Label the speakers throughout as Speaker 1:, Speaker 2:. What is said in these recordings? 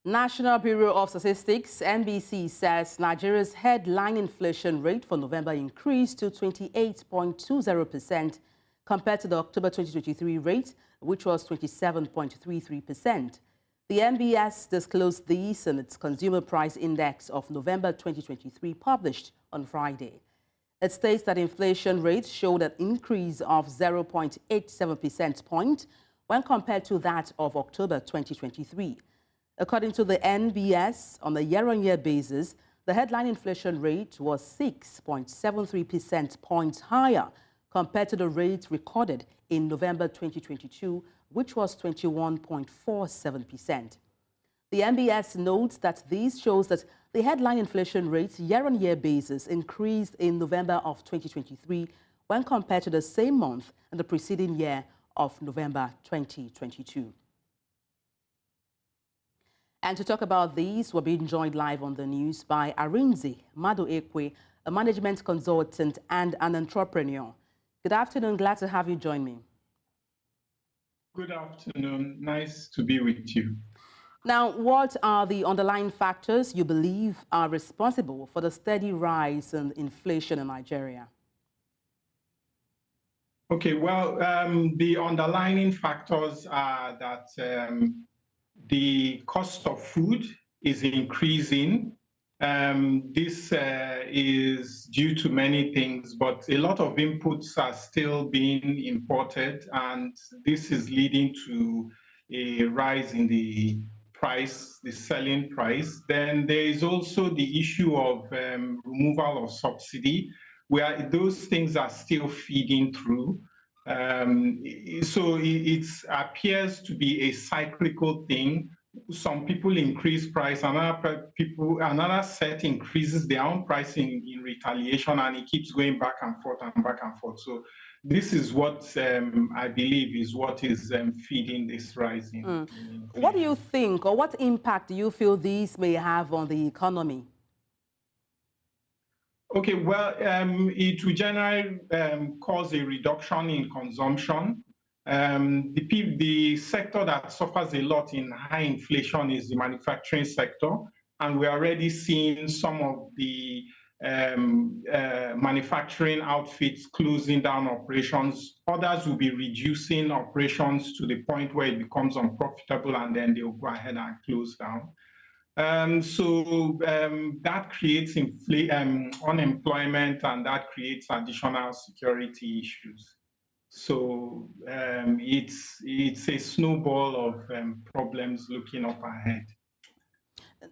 Speaker 1: National Bureau of Statistics, NBC, says Nigeria's headline inflation rate for November increased to 28.20% compared to the October 2023 rate, which was 27.33%. The NBS disclosed this in its Consumer Price Index of November 2023, published on Friday. It states that inflation rates showed an increase of 0.87 percentage point when compared to that of October 2023. According to the NBS, on a year-on-year basis, the headline inflation rate was 6.73 percentage points higher compared to the rate recorded in November 2022, which was 21.47%. The NBS notes that this shows that the headline inflation rate year-on-year basis increased in November of 2023 when compared to the same month in the preceding year of November 2022. And to talk about these, we're being joined live on the news by Arinze Madueke, a management consultant and an entrepreneur. Good afternoon. Glad to have you join me.
Speaker 2: Good afternoon. Nice to be with you.
Speaker 1: Now, what are the underlying factors you believe are responsible for the steady rise in inflation in Nigeria?
Speaker 2: Okay, well, the underlying factors are that the cost of food is increasing. This is due to many things, but a lot of inputs are still being imported, and this is leading to a rise in the price, the selling price. Then there is also the issue of removal of subsidy, where those things are still feeding through. So it appears to be a cyclical thing. Some people increase price, another set increases their own pricing in retaliation, and it keeps going back and forth and back and forth. So this is what I believe is what is feeding this rise in
Speaker 1: What do you think, or what impact do you feel these may have on the economy?
Speaker 2: Okay, well, it will generally cause a reduction in consumption. The sector that suffers a lot in high inflation is the manufacturing sector, and we're already seeing some of the manufacturing outfits closing down operations. Others will be reducing operations to the point where it becomes unprofitable, and then they'll go ahead and close down. That creates unemployment, and that creates additional security issues. So it's a snowball of problems looking up ahead.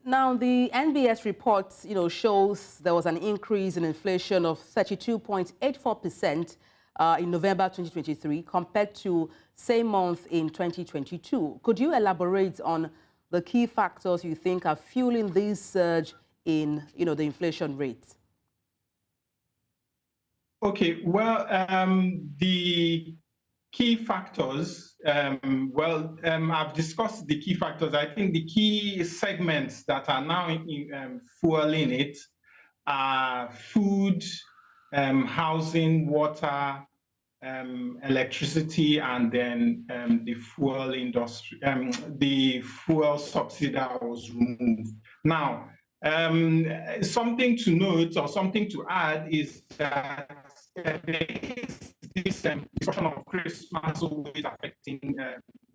Speaker 1: Now, the NBS report, shows there was an increase in inflation of 32.84% in November 2023 compared to same month in 2022. Could you elaborate on the key factors you think are fueling this surge in, the inflation rate?
Speaker 2: Okay, well, the key factors, I've discussed the key factors. I think the key segments that are now fueling it are food, housing, water, electricity, and then the fuel industry, the fuel subsidy that was removed. Now, something to note or something to add is that there is this discussion of Christmas always affecting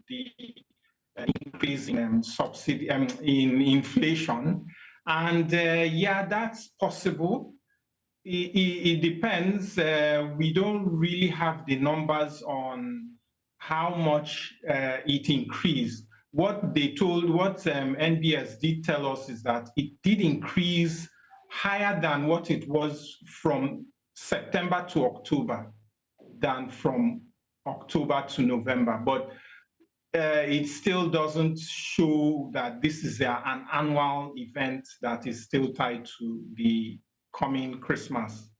Speaker 2: the increase in subsidy, in inflation. And yeah, that's possible. It depends. We don't really have the numbers on how much it increased. What NBS did tell us is that it did increase higher than what it was from September to October than from October to November. But it still doesn't show that this is an annual event that is still tied to the coming Christmas.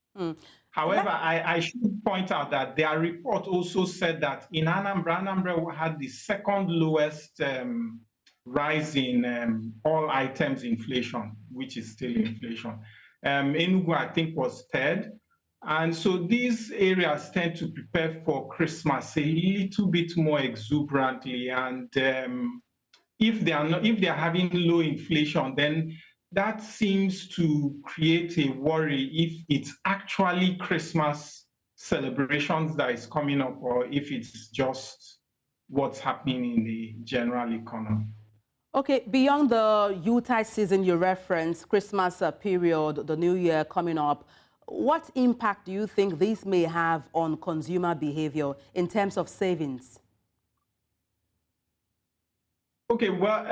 Speaker 2: However, I should point out that their report also said that in Anambra had the second lowest rise in all items inflation, which is still inflation. Enugu, I think, was third. And so these areas tend to prepare for Christmas a little bit more exuberantly, and if they're having low inflation, then that seems to create a worry if it's actually Christmas celebrations that is coming up, or if it's just what's happening in the general economy.
Speaker 1: Okay, beyond the Yuletide season you referenced, Christmas period, the New Year coming up, what impact do you think these may have on consumer behavior in terms of savings?
Speaker 2: Okay, well,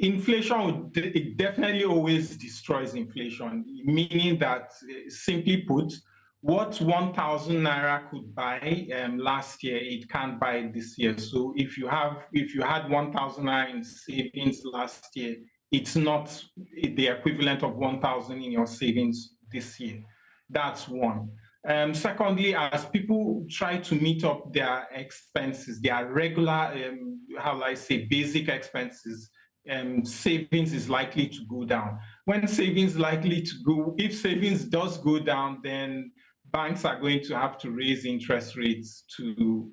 Speaker 2: inflation, it definitely always destroys inflation, meaning that, simply put, what 1,000 naira could buy last year, it can't buy it this year. So if you had 1,000 naira in savings last year, it's not the equivalent of 1,000 in your savings this year. That's one. Secondly, as people try to meet up their expenses, their regular, how will I say, basic expenses, savings is likely to go down. When savings likely to go, if savings does go down, then banks are going to have to raise interest rates to,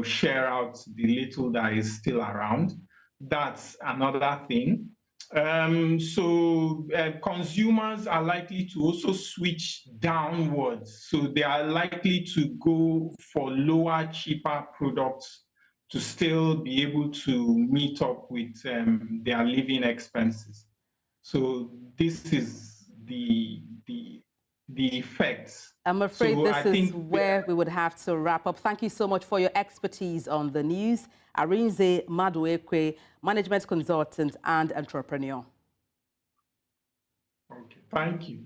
Speaker 2: share out the little that is still around. That's another thing. So consumers are likely to also switch downwards. So they are likely to go for lower, cheaper products to still be able to meet up with their living expenses. So this is the effects.
Speaker 1: I'm afraid
Speaker 2: So I
Speaker 1: this is
Speaker 2: think
Speaker 1: where we would have to wrap up. Thank you so much for your expertise on the news. Arinze Madueke, management consultant and entrepreneur.
Speaker 2: Okay, thank you.